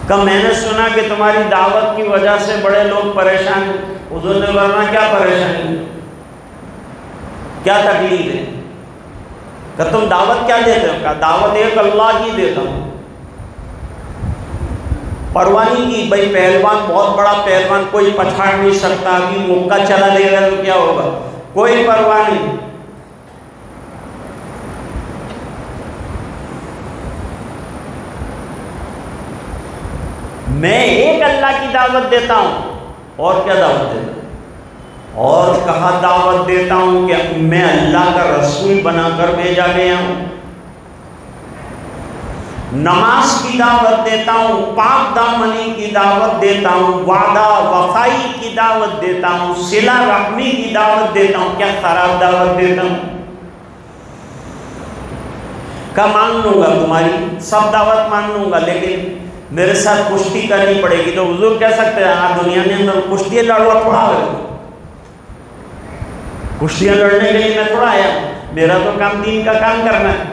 کہ میں نے سنا کہ تمہاری دعوت کی وجہ سے بڑے لوگ پریشان ہیں. حضور نے فرمایا کیا پریشانی, کیا تکلیف ہے؟ کہ تم دعوت کیا دیتے ہو؟ کہا دعوت ایک اللہ کی دیتا ہوں. پروانی کی بھائی پہلوان بہت بڑا پہلوان, کوئی پچھاڑ نہیں سکتا, ابھی موقع چلا دے گا تو کیا ہوگا, کوئی پرواہ نہیں. میں ایک اللہ کی دعوت دیتا ہوں. اور کیا دعوت دیتا ہوں؟ اور کہا دعوت دیتا ہوں کہ میں اللہ کا رسول بنا کر بھیجا گیا ہوں. نماز کی دعوت دیتا ہوں, پاک دامنی کی دعوت دیتا ہوں, وعدہ وفائی کی دعوت دیتا ہوں, صلہ رحمی کی دعوت دیتا ہوں. کیا خراب دعوت دیتا ہوں؟ کہ مان لوں گا تمہاری سب دعوت مان لوں گا لیکن میرے ساتھ کشتی کرنی پڑے گی. تو حضور کہہ سکتے ہیں ہاں دنیا میں اندر کشتی لڑوا تھوڑا ہے, کشتیاں لڑنے کے لیے میں تھوڑا آیا ہوں, میرا تو کام دین کا کام کرنا ہے.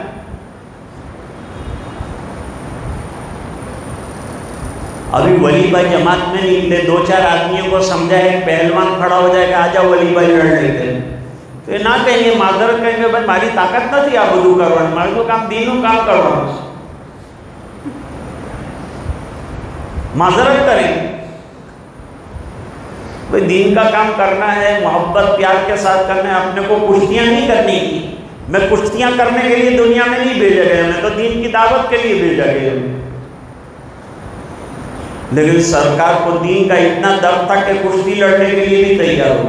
ابھی ولی بھائی جماعت میں نکلے, دو چار آدمیوں کو سمجھا ایک پہلوان کھڑا ہو جائے کہ آ جاؤ ولی بھائی لڑ لیتے ہیں, تو یہ نہ کہیں گے, معذرت کہیں گے بھائی ہماری طاقت نہ تھی آپ بدو کروانا, ہمارے تو کام دینوں کام کروانا, معذرت کریں. بھئی دین کا کام کرنا ہے، محبت پیار کے ساتھ کرنا ہے، اپنے کو کشتیاں نہیں کرنی کی. میں کشتیاں کرنے کے لیے دنیا میں نہیں بھیجا گیا، میں تو دین کی دعوت کے لیے بھیجا گیا. لیکن سرکار کو دین کا اتنا درد تھا کہ کشتی لڑنے کے لیے بھی تیار ہو.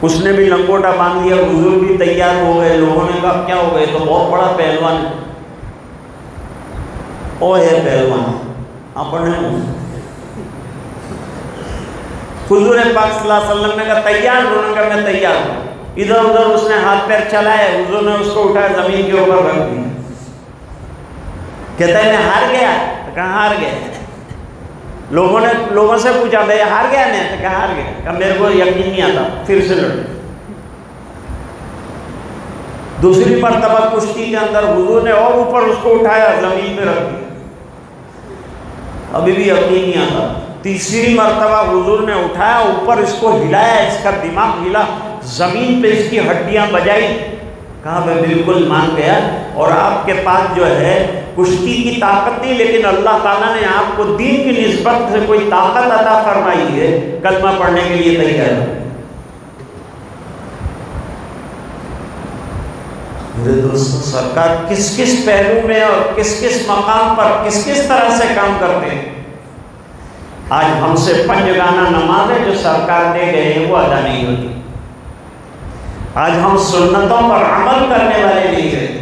اس نے بھی لنگوٹا باندھ لیا، حضور بھی تیار ہو گئے. لوگوں نے کہا کیا ہو گئے؟ تو بہت بڑا پہلوان ہے. او ہے پہلوان اپنے. حضور پاک صلی اللہ علیہ وسلم نے کہا تیار ہو؟ انہوں نے کہا میں تیار ہوں. ادھر ادھر اس نے ہاتھ پیر چلائے، حضور نے اس کو اٹھایا زمین کے اوپر رکھ دیا. کہتا ہے میں ہار گیا. کہاں ہار گیا؟ لوگوں سے پوچھا بھائی ہار گیا میں؟ تو کہا ہار گیا. کہا میرے کو یقین نہیں آتا، پھر سے لڑ. دوسری مرتبہ کشتی کے اندر حضور نے اور اوپر اس کو اٹھایا، زمین پہ رکھ دیا. ابھی بھی یقین نہیں آتا. تیسری مرتبہ حضور نے اٹھایا، اوپر اس کو ہلایا، اس کا دماغ ہلا، زمین پہ اس کی ہڈیاں بجائی. کہا میں بالکل مان گیا. اور آپ کے پاس جو ہے کشتی کی طاقت نہیں، لیکن اللہ تعالیٰ نے آپ کو دین کی نسبت سے کوئی طاقت عطا فرمائی ہے، کلمہ پڑھنے کے لیے تیار ہے. میرے دوستو، سرکار کس کس پہلو میں اور کس کس مقام پر کس کس طرح سے کام کرتے ہیں. آج ہم سے پنجگانہ نمازیں جو سرکار دے گئے ہیں وہ ادا نہیں ہوتی. آج ہم سنتوں پر عمل کرنے والے نہیں رہے.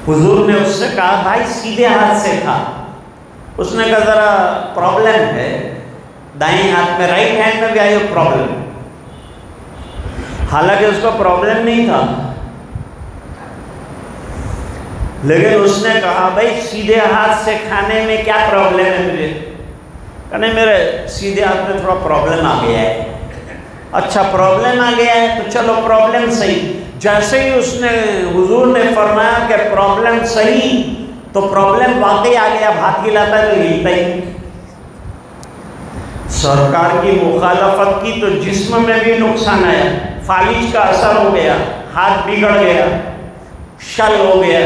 حضور نے اس سے کہا بھائی سیدھے ہاتھ سے کھا. اس نے کہا ذرا پرابلم ہے، دائیں ہاتھ میں، رائٹ ہینڈ میں بھی آئی پرابلم. حالانکہ اس کو پرابلم نہیں تھا، لیکن اس نے کہا بھائی سیدھے ہاتھ سے کھانے میں کیا پرابلم ہے مجھے؟ کہنے میرے سیدھے ہاتھ میں تھوڑا پرابلم آ گیا ہے. اچھا پرابلم آ گیا ہے تو چلو پرابلم صحیح. جیسے ہی اس نے حضور نے فرمایا کہ پرابلم صحیح، تو پرابلم واقعی آ گیا. ہاتھ ہلاتا ہے تو ہلتا ہی. سرکار کی مخالفت کی تو جسم میں بھی نقصان آیا، فالج کا اثر ہو گیا، ہاتھ بگڑ گیا، شل ہو گیا.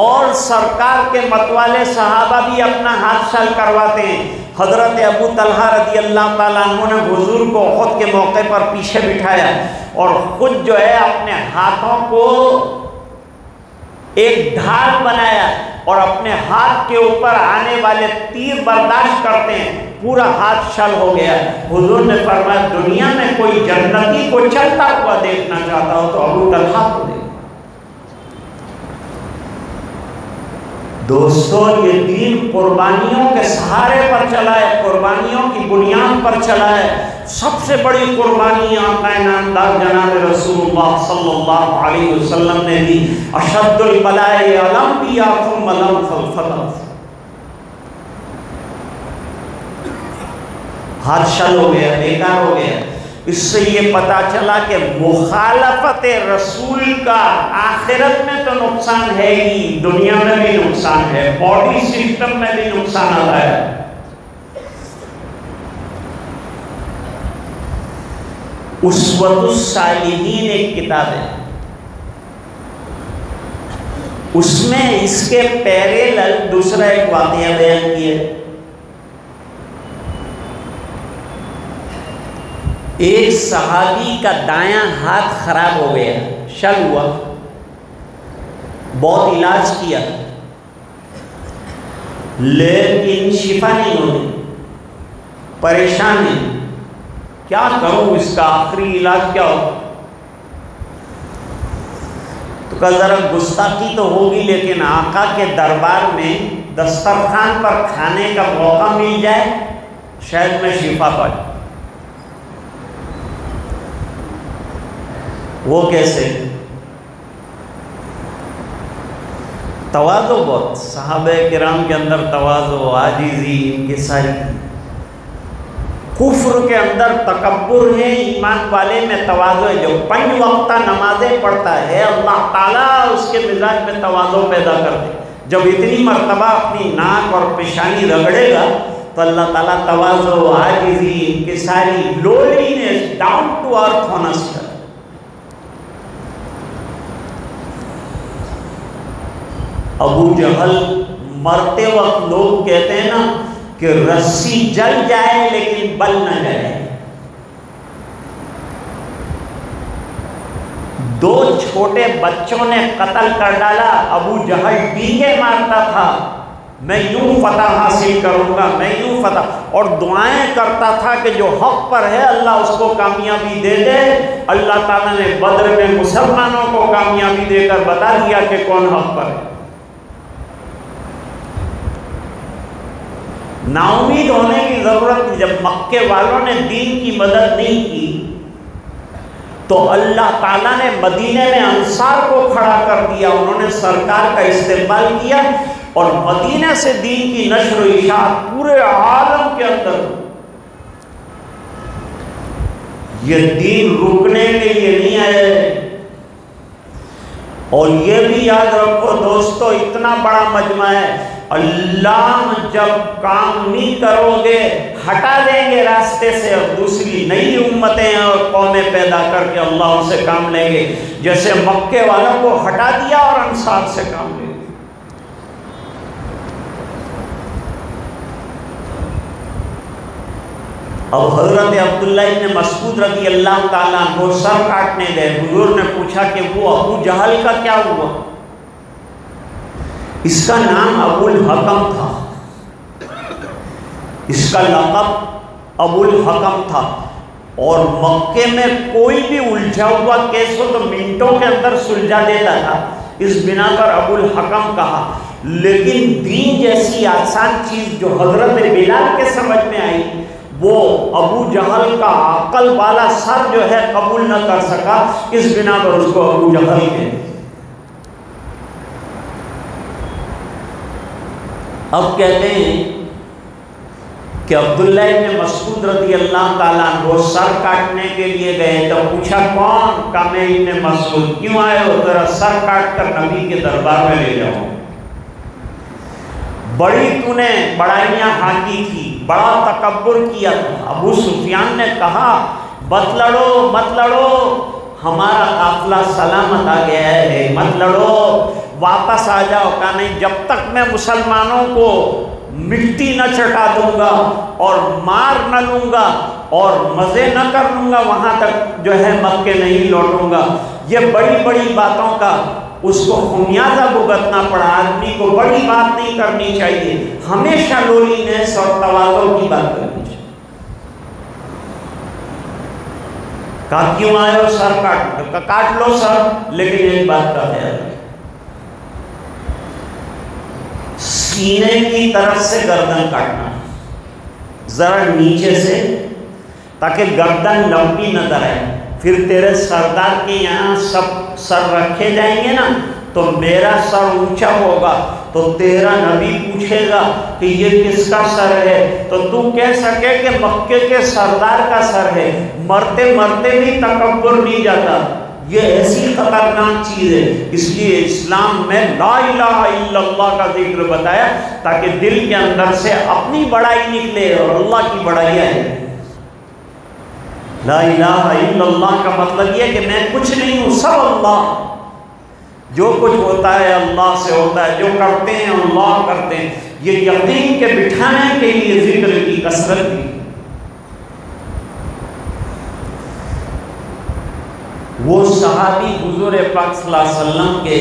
اور سرکار کے متوالے صحابہ بھی اپنا ہاتھ شل کرواتے ہیں. حضرت ابو طلحہ رضی اللہ تعالیٰ عنہ نے حضور کو احد کے موقع پر پیچھے بٹھایا اور خود جو ہے اپنے ہاتھوں کو ایک ڈھال بنایا اور اپنے ہاتھ کے اوپر آنے والے تیر برداشت کرتے ہیں. پورا ہاتھ شل ہو گیا. حضور نے فرمایا دنیا میں کوئی جنتی کو چلتا ہوا دیکھنا چاہتا ہو تو ابو طلحہ کو دیکھ. دوستو یہ دین قربانیوں کے سہارے پر چلا ہے، قربانیوں کی بنیاد پر چلا ہے. سب سے بڑی قربانی آقا نامدار جناب رسول اللہ صلی اللہ علیہ وسلم نے دی. اشد البلاء الانبیاء ثم الامثل. ہاتھ شل ہو گیا، بیکار ہو گیا. اس سے یہ پتا چلا کہ مخالفت رسول کا آخرت میں تو نقصان ہے ہی، دنیا میں بھی نقصان ہے، باڈی سسٹم میں بھی نقصان آتا ہے. اسوۃ الصالحین ایک کتاب ہے، اس میں اس کے پیرالل دوسرا ایک واقعہ بیان کیا ہے. ایک صحابی کا دایاں ہاتھ خراب ہو گیا، شل ہوا، بہت علاج کیا لیکن شفا نہیں ہوئی. پریشان ہے، کیا کروں، اس کا آخری علاج کیا ہو؟ تو کہا ذرا گستاخی تو ہوگی لیکن آقا کے دربار میں دسترخوان پر کھانے کا موقع مل جائے، شاید میں شفا پا جاؤں. وہ کیسے؟ تواضع بہت، صحابہ کرام کے اندر تواضع، عاجزی، انکساری. کفر کے اندر تکبر ہے، ایمان والے میں تواضع ہے. جو 5 وقتہ نمازیں پڑھتا ہے اللہ تعالیٰ اس کے مزاج میں تواضع پیدا کر دے. جب اتنی مرتبہ اپنی ناک اور پیشانی رگڑے گا تو اللہ تعالیٰ تواضع، عاجزی، انکساری، لولینس، ڈاؤن ٹو ارتھ ہونا سکھائے. ابو جہل مرتے وقت لوگ کہتے ہیں نا کہ رسی جل جائے لیکن بل نہ جائے. 2 چھوٹے بچوں نے قتل کر ڈالا. ابو جہل ڈینگے مارتا تھا، میں یوں فتح حاصل کروں گا، میں یوں فتح، اور دعائیں کرتا تھا کہ جو حق پر ہے اللہ اس کو کامیابی دے دے. اللہ تعالیٰ نے بدر میں مسلمانوں کو کامیابی دے کر بتا دیا کہ کون حق پر ہے. نا امید ہونے کی ضرورت نہیں. جب مکے والوں نے دین کی مدد نہیں کی تو اللہ تعالیٰ نے مدینے میں انصار کو کھڑا کر دیا. انہوں نے سرکار کا استقبال کیا اور مدینے سے دین کی نشر و اشاعت پورے عالم کے اندر. یہ دین رکنے کے لیے نہیں آئے. اور یہ بھی یاد رکھو دوستو، اتنا بڑا مجمع ہے، اللہ جب کام نہیں کرو گے ہٹا دیں گے راستے سے، اور دوسری نئی امتیں اور قومیں پیدا کر کے اللہ ان سے کام لیں گے، جیسے مکے والوں کو ہٹا دیا اور انصار سے کام لیں گے. اب حضرت عبداللہ ابن مسعود رضی اللہ تعالیٰ عنہ سر کاٹنے گئے. حضور نے پوچھا کہ وہ ابو جہل کا کیا ہوا؟ اس کا نام ابو الحکم تھا، اس کا لقب ابو الحکم تھا، اور مکے میں کوئی بھی الجھا ہوا کیس ہو تو منٹوں کے اندر سلجھا دیتا تھا، اس بنا پر ابو الحکم کہا. لیکن دین جیسی آسان چیز جو حضرت بلال کے سمجھ میں آئی وہ ابو جہل کا عقل والا سر جو ہے قبول نہ کر سکا، اس بنا پر اس کو ابو جہل کہتے ہیں. اب کہتے ہیں کہ عبداللہ ابن مسعود رضی اللہ تعالیٰ عنہ سر کاٹنے کے لیے گئے تو پوچھا کون؟ کہا میں ابن مسعود. کیوں آئے ہو؟ ذرا سر کاٹ کر نبی کے دربار میں لے جاؤ. بڑی تو نے بڑائیاں ہانکی تھی، بڑا تکبر کیا. ابو سفیان نے کہا مت لڑو مت لڑو، ہمارا قافلہ سلامت آ گیا ہے، مت لڑو، واپس آ جاؤ. کہا نہیں، جب تک میں مسلمانوں کو مٹی نہ چٹا دوں گا اور مار نہ لوں گا اور مزے نہ کر لوں گا وہاں تک جو ہے مکے نہیں لوٹوں گا. یہ بڑی بڑی باتوں کا اس کو خمیازہ بھگتنا پڑا. آدمی کو بڑی بات نہیں کرنی چاہیے، ہمیشہ لولی نیس اور تواضع کی بات کرنی چاہیے. کہا کیوں آئے ہو؟ سر کاٹ لو سر، لیکن ایک بات کا خیال ہے، سینے کی طرف سے گردن کاٹنا، ذرا نیچے سے، تاکہ گردن لمبی نظر آئے. پھر تیرے سردار کے یہاں سب سر رکھے جائیں گے نا تو میرا سر اونچا ہوگا تو تیرا نبی پوچھے گا کہ یہ کس کا سر ہے، تو تو کہہ سکے کہ مکے کے سردار کا سر ہے. مرتے مرتے بھی تکبر نہیں جاتا. یہ ایسی خطرناک چیز ہے. اس لیے اسلام میں لا الہ الا اللہ کا ذکر بتایا تاکہ دل کے اندر سے اپنی بڑائی نکلے اور اللہ کی بڑائی ہے. لا الہ الا اللہ کا مطلب یہ کہ میں کچھ نہیں ہوں، سب اللہ. جو کچھ ہوتا ہے اللہ سے ہوتا ہے، جو کرتے ہیں اللہ کرتے ہیں. یہ یقین کے بٹھانے کے لیے ذکر کی کثرت کی. وہ صحابی حضور پاک صلی اللہ علیہ وسلم کے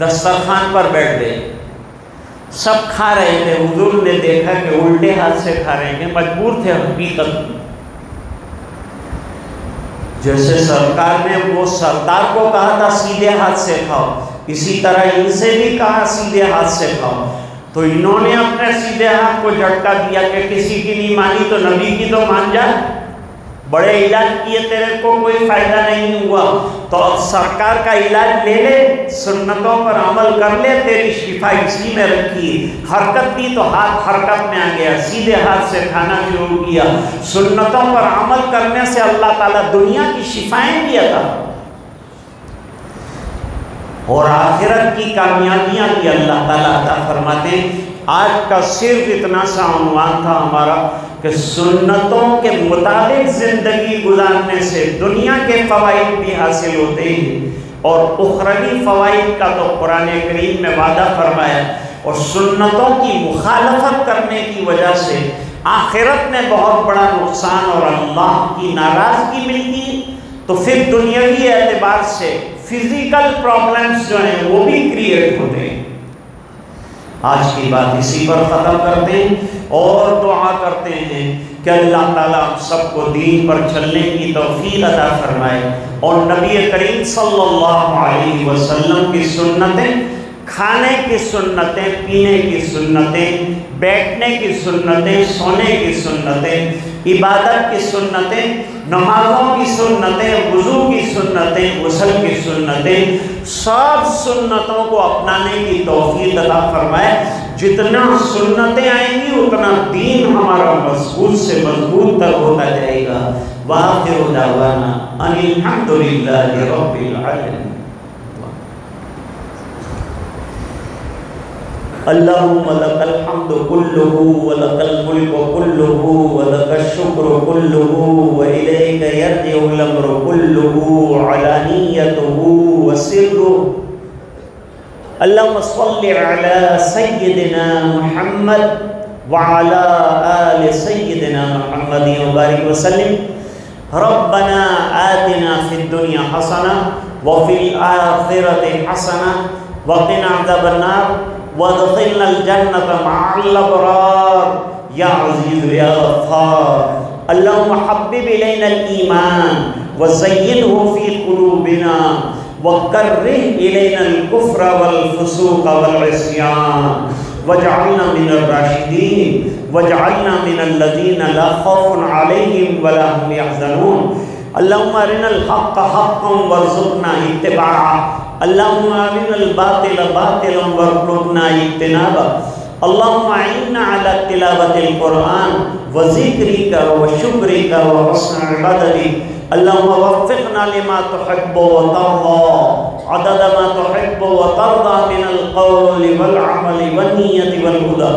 دسترخوان پر بیٹھ گئے، سب کھا رہے تھے. حضور نے دیکھا کہ الٹے ہاتھ سے کھا رہے ہیں، مجبور تھے حقیقت میں. جیسے سرکار نے وہ سردار کو کہا تھا سیدھے ہاتھ سے کھاؤ، اسی طرح ان سے بھی کہا سیدھے ہاتھ سے کھاؤ. تو انہوں نے اپنے سیدھے ہاتھ کو جھٹکا دیا کہ کسی کی نہیں مانی تو نبی کی تو مان جا. بڑے علاج کیے تیرے کو کوئی فائدہ نہیں ہوا، تو اب سرکار کا علاج لے لے، سنتوں پر عمل کر لے، تیری شفا اسی میں رکھی. حرکت دی تو ہاتھ حرکت میں آ گیا، سیدھے ہاتھ سے کھانا شروع کیا. سنتوں پر عمل کرنے سے اللہ تعالیٰ دنیا کی شفائیں بھی عطا اور آخرت کی کامیابیاں بھی اللہ تعالیٰ عطا فرماتے ہیں. آج کا صرف اتنا سا عنوان تھا ہمارا کہ سنتوں کے مطابق زندگی گزارنے سے دنیا کے فوائد بھی حاصل ہوتے ہیں، اور اخروی فوائد کا تو قرآن کریم میں وعدہ فرمایا، اور سنتوں کی مخالفت کرنے کی وجہ سے آخرت میں بہت بڑا نقصان اور اللہ کی ناراضگی ملتی، تو پھر دنیاوی اعتبار سے فزیکل پرابلمز جو ہیں وہ بھی کریٹ ہوتے ہیں۔ آج کی بات اسی پر ختم کرتے ہیں اور دعا کرتے ہیں کہ اللہ تعالیٰ ہم سب کو دین پر چلنے کی توفیق عطا فرمائے، اور نبی کریم صلی اللہ علیہ وسلم کی سنتیں، کھانے کی سنتیں، پینے کی سنتیں، بیٹھنے کی سنتیں، سونے کی سنتیں، عبادت کی سنتیں، نمازوں کی سنتیں، وضو کی سنتیں، غسل کی سنتیں، سب سنتوں کو اپنانے کی توفیق عطا فرمائے۔ جتنا سنتیں آئیں گی اتنا دین ہمارا مضبوط سے مضبوط تر ہوتا جائے گا۔ وآخر دعوانا ان الحمد للہ رب العالمین۔ اللہم لک الحمد کلہ ولک الملک کلہ ولک الشکر کلہ وإلیک یرجع الامر کلہ علانیتہ وسرہ۔ اللہم صل علی سیدنا محمد وعلی آل سیدنا محمد وبارک وسلم۔ ربنا آتنا فی الدنیا حسنہ وفی الآخرۃ حسنہ وقنا عذاب النار وادخلنا الجنة مع الأبرار يا عزيز يا غفار۔ اللهم حبب إلينا الإيمان وزينه في قلوبنا وكره إلينا الكفر والفسوق والعصيان واجعلنا من الراشدين واجعلنا من الذين لا خوف عليهم ولا هم يحزنون۔ اللهم أرنا الحق حقا وارزقنا اتباعه، اللهم أرنا الباطل باطلا وارزقنا اجتنابه۔ اللهم أعنا على تلاوة القرآن وذكرك وشكرك وحسن عبادتك۔ اللهم وفقنا لما تحب وترضى عدد ما تحب وترضى من القول والعمل والنية والهدى،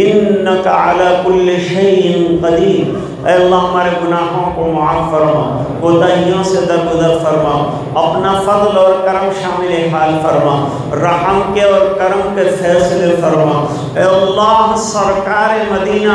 إنك على كل شيء قدير۔ اے اللہ ہمارے گناہوں کو معاف فرما، کوتاہیوں سے درگزر فرما، اپنا فضل اور کرم شامل حال فرما، رحم کے اور کرم کے فیصلے فرما۔ اے اللہ سرکار مدینہ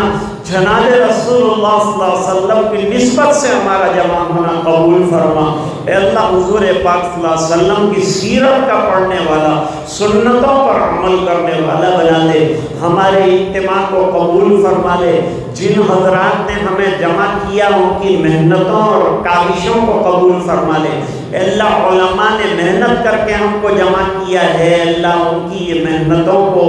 جناب رسول اللہ صلی اللہ علیہ وسلم کی نسبت سے ہمارا جمع ہونا قبول فرما۔ اے اللہ حضور پاک صلی اللہ علیہ وسلم کی سیرت کا پڑھنے والا، سنتوں پر عمل کرنے والا بنا دے، ہمارے اجتماع کو قبول فرما لے۔ جن حضرات نے ہمیں جمع کیا ان کی محنتوں اور کاوشوں کو قبول فرما لے۔ اے اللہ علماء نے محنت کر کے ہم کو جمع کیا ہے، اللہ ان کی یہ محنتوں کو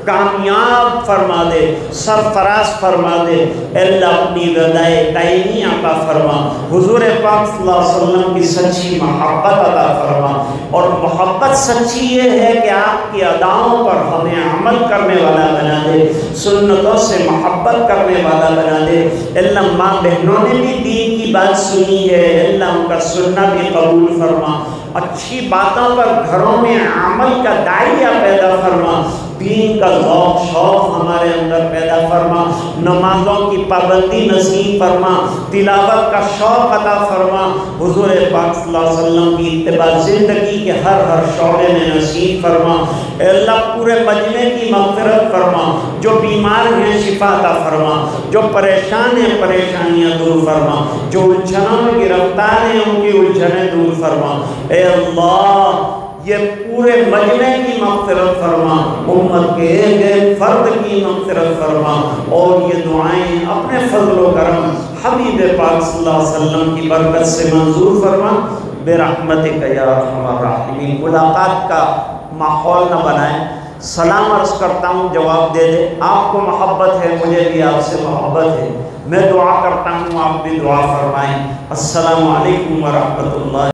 کامیاب فرما دے، سرفراز فرما دے۔ اے اللہ اپنی رضائے دائمی عطا فرما، حضور پاک صلی اللہ علیہ وسلم کی سچی محبت عطا فرما، اور محبت سچی یہ ہے کہ آپ کی اداؤں پر ہمیں عمل کرنے والا بنا دے، سنتوں سے محبت کرنے والا بنا دے۔ اے اللہ ماں بہنوں نے بھی دین کی بات سنی ہے، اے اللہ ان کا سننا بھی قبول فرما، اچھی باتوں پر گھروں میں عمل کا داعیہ پیدا فرما، دین کا ذوق شوق ہمارے اندر پیدا فرما، نمازوں کی پابندی نصیب فرما، تلاوت کا شوق عطا فرما، حضور پاک صلی اللہ علیہ وسلم کی اتباع زندگی کے ہر شعبے میں نصیب فرما۔ اے اللہ پورے مجمع کی مغفرت فرما، جو بیمار ہیں شفا عطا فرما، جو پریشان ہیں پریشانیاں دور فرما، جو الجھنوں میں گرفتار ہیں ان کی الجھنیں دور فرما۔ اے اللہ یہ پورے مجمع کی مغفرت فرما، امت کے ایک ایک فرد کی مغفرت فرما، اور یہ دعائیں اپنے فضل و کرم حبیب پاک صلی اللہ علیہ وسلم کی برکت سے منظور فرما برحمتک یا ارحم الراحمین۔ ملاقات کا ماحول نہ بنائیں، سلام عرض کرتا ہوں جواب دے دے، آپ کو محبت ہے مجھے بھی آپ سے محبت ہے، میں دعا کرتا ہوں آپ بھی دعا فرمائیں۔ السلام علیکم ورحمۃ اللہ۔